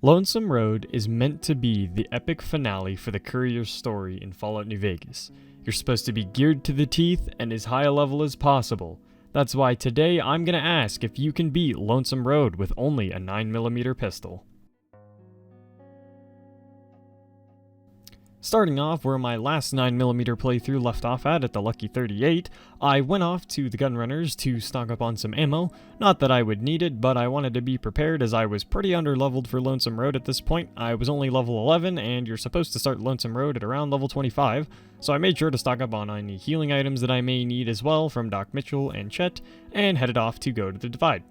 Lonesome Road is meant to be the epic finale for the courier's story in Fallout New Vegas. You're supposed to be geared to the teeth and as high a level as possible. That's why today I'm gonna ask if you can beat Lonesome Road with only a 9mm pistol. Starting off where my last 9mm playthrough left off at the Lucky 38, I went off to the Gunrunners to stock up on some ammo. Not that I would need it, but I wanted to be prepared as I was pretty underleveled for Lonesome Road at this point. I was only level 11, and you're supposed to start Lonesome Road at around level 25, so I made sure to stock up on any healing items that I may need as well from Doc Mitchell and Chet, and headed off to go to the Divide.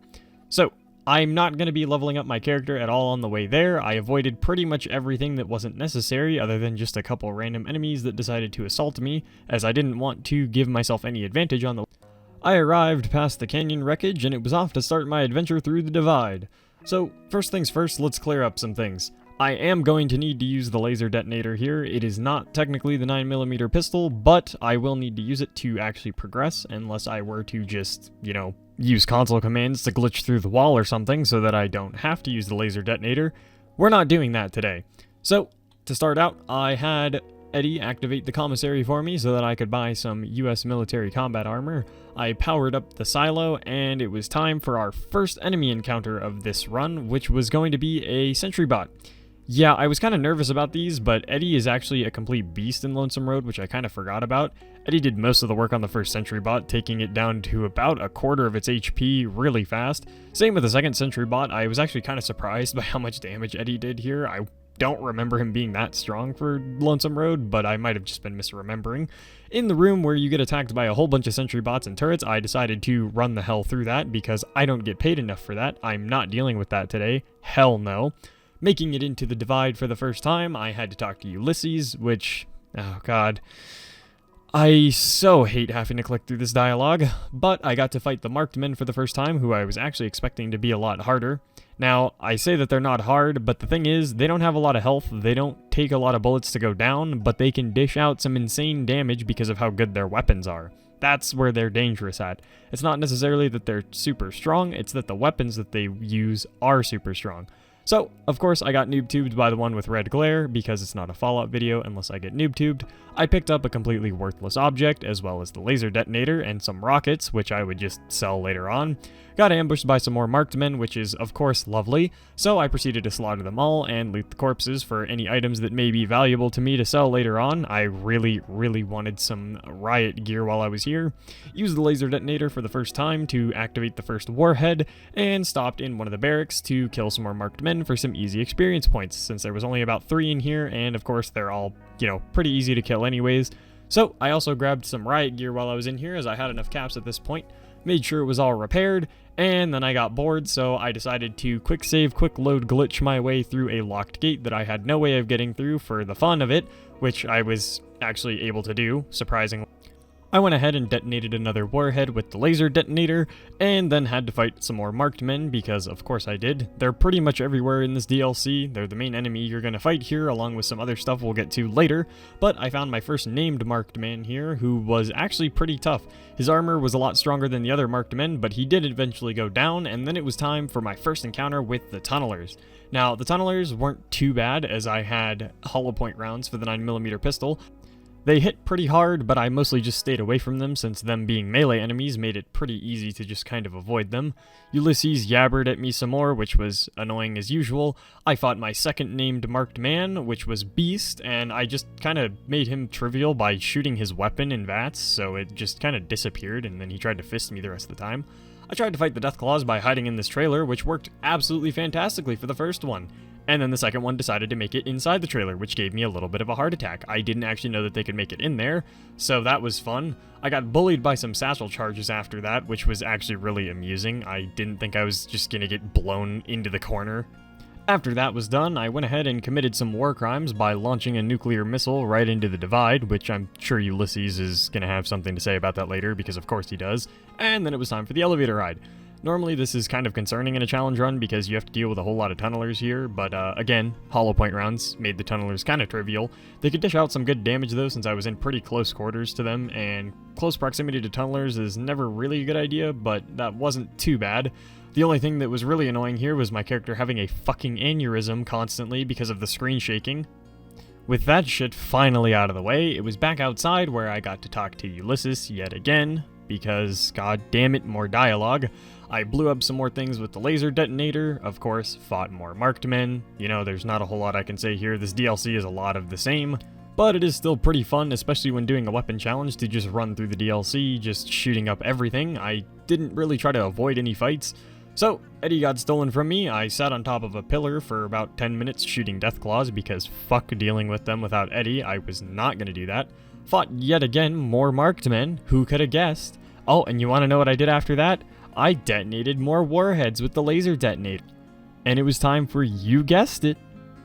So, I'm not going to be leveling up my character at all on the way there. I avoided pretty much everything that wasn't necessary other than just a couple random enemies that decided to assault me, as I didn't want to give myself any advantage on the way. I arrived past the canyon wreckage and it was off to start my adventure through the Divide. So, first things first, let's clear up some things. I am going to need to use the laser detonator here. It is not technically the 9mm pistol, but I will need to use it to actually progress unless I were to just, use console commands to glitch through the wall or something so that I don't have to use the laser detonator. We're not doing that today. So, to start out, I had Eddie activate the commissary for me so that I could buy some US military combat armor. I powered up the silo, and it was time for our first enemy encounter of this run, which was going to be a sentry bot. Yeah, I was kind of nervous about these, but Eddie is actually a complete beast in Lonesome Road, which I kind of forgot about. Eddie did most of the work on the first sentry bot, taking it down to about a quarter of its HP really fast. Same with the second sentry bot. I was actually kind of surprised by how much damage Eddie did here. I don't remember him being that strong for Lonesome Road, but I might have just been misremembering. In the room where you get attacked by a whole bunch of sentry bots and turrets, I decided to run the hell through that because I don't get paid enough for that. I'm not dealing with that today. Hell no. Making it into the Divide for the first time, I had to talk to Ulysses, which, oh god, I so hate having to click through this dialogue, but I got to fight the marked men for the first time, who I was actually expecting to be a lot harder. Now, I say that they're not hard, but the thing is, they don't have a lot of health, they don't take a lot of bullets to go down, but they can dish out some insane damage because of how good their weapons are. That's where they're dangerous at. It's not necessarily that they're super strong, it's that the weapons that they use are super strong. So, of course, I got noob-tubed by the one with red glare, because it's not a Fallout video unless I get noob-tubed. I picked up a completely worthless object, as well as the laser detonator and some rockets, which I would just sell later on. Got ambushed by some more marked men, which is, of course, lovely, so I proceeded to slaughter them all and loot the corpses for any items that may be valuable to me to sell later on. I really wanted some riot gear while I was here. Used the laser detonator for the first time to activate the first warhead, and stopped in one of the barracks to kill some more marked men for some easy experience points, since there was only about 3 in here, and of course they're all, pretty easy to kill anyways. So I also grabbed some riot gear while I was in here, as I had enough caps at this point, made sure it was all repaired, and then I got bored, so I decided to quick save, quick load glitch my way through a locked gate that I had no way of getting through for the fun of it, which I was actually able to do, surprisingly. I went ahead and detonated another warhead with the laser detonator, and then had to fight some more marked men, because of course I did. They're pretty much everywhere in this DLC. They're the main enemy you're gonna fight here, along with some other stuff we'll get to later, but I found my first named marked man here, who was actually pretty tough. His armor was a lot stronger than the other marked men, but he did eventually go down, and then it was time for my first encounter with the tunnelers. Now, the tunnelers weren't too bad, as I had hollow point rounds for the 9mm pistol. They hit pretty hard, but I mostly just stayed away from them, since them being melee enemies made it pretty easy to just kind of avoid them. Ulysses yabbered at me some more, which was annoying as usual. I fought my second named marked man, which was Beast, and I just kind of made him trivial by shooting his weapon in VATS, so it just kind of disappeared, and then he tried to fist me the rest of the time. I tried to fight the Deathclaws by hiding in this trailer, which worked absolutely fantastically for the first one. And then the second one decided to make it inside the trailer, which gave me a little bit of a heart attack. I didn't actually know that they could make it in there, so that was fun. I got bullied by some satchel charges after that, which was actually really amusing. I didn't think I was just gonna get blown into the corner. After that was done, I went ahead and committed some war crimes by launching a nuclear missile right into the Divide, which I'm sure Ulysses is gonna have something to say about that later, because of course he does. And then it was time for the elevator ride. Normally this is kind of concerning in a challenge run because you have to deal with a whole lot of tunnelers here, but again, hollow point rounds made the tunnelers kind of trivial. They could dish out some good damage though, since I was in pretty close quarters to them, and close proximity to tunnelers is never really a good idea, but that wasn't too bad. The only thing that was really annoying here was my character having a fucking aneurysm constantly because of the screen shaking. With that shit finally out of the way, it was back outside where I got to talk to Ulysses yet again, because god damn it, more dialogue. I blew up some more things with the laser detonator, of course, fought more marked men. You know, there's not a whole lot I can say here, this DLC is a lot of the same, but it is still pretty fun, especially when doing a weapon challenge, to just run through the DLC, just shooting up everything. I didn't really try to avoid any fights. So, Eddie got stolen from me. I sat on top of a pillar for about 10 minutes shooting Deathclaws because fuck dealing with them without Eddie, I was not going to do that. Fought yet again more marked men, who could have guessed? Oh, and you want to know what I did after that? I detonated more warheads with the laser detonator. And it was time for, you guessed it,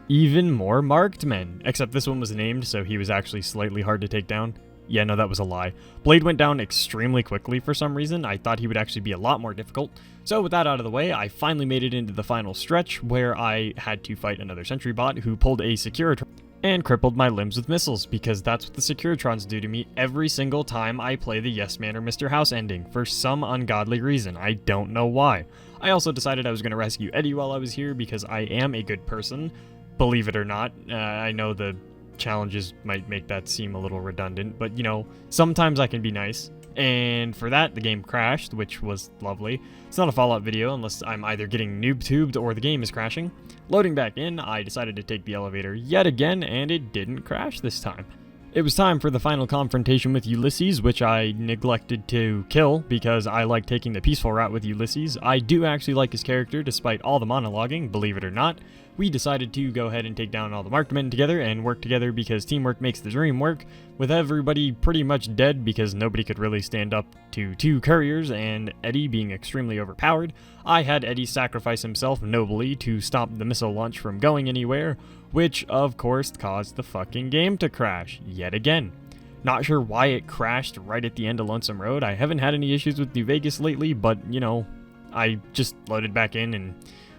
even more marked men. Except this one was named, so he was actually slightly hard to take down. Yeah, no, that was a lie. Blade went down extremely quickly for some reason. I thought he would actually be a lot more difficult. So with that out of the way, I finally made it into the final stretch where I had to fight another sentry bot who pulled a Securitron and crippled my limbs with missiles, because that's what the Securitrons do to me every single time I play the Yes Man or Mr. House ending, for some ungodly reason. I don't know why. I also decided I was going to rescue Eddie while I was here because I am a good person, believe it or not. I know the challenges might make that seem a little redundant, but you know, sometimes I can be nice. And for that, the game crashed, which was lovely. It's not a Fallout video unless I'm either getting noob-tubed or the game is crashing. Loading back in, I decided to take the elevator yet again, and it didn't crash this time. It was time for the final confrontation with Ulysses, which I neglected to kill because I like taking the peaceful route with Ulysses. I do actually like his character despite all the monologuing, believe it or not. We decided to go ahead and take down all the marked men together and work together because teamwork makes the dream work, with everybody pretty much dead because nobody could really stand up to two couriers and Eddie being extremely overpowered. I had Eddie sacrifice himself nobly to stop the missile launch from going anywhere, which of course caused the fucking game to crash yet again. Not sure why it crashed right at the end of Lonesome Road. I haven't had any issues with New Vegas lately, but you know, I just loaded back in and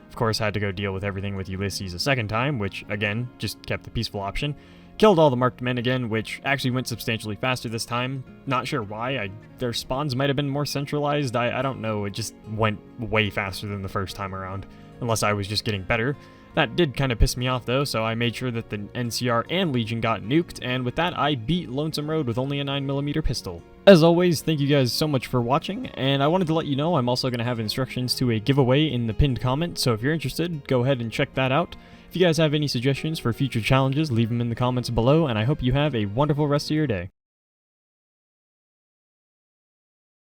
of course had to go deal with everything with Ulysses a second time, which again just kept the peaceful option. Killed all the marked men again, which actually went substantially faster this time. Not sure why. Their spawns might have been more centralized. I don't know. It just went way faster than the first time around, unless I was just getting better. That did kind of piss me off though, so I made sure that the NCR and Legion got nuked, and with that I beat Lonesome Road with only a 9mm pistol. As always, thank you guys so much for watching, and I wanted to let you know I'm also going to have instructions to a giveaway in the pinned comment, so if you're interested, go ahead and check that out. If you guys have any suggestions for future challenges, leave them in the comments below, and I hope you have a wonderful rest of your day.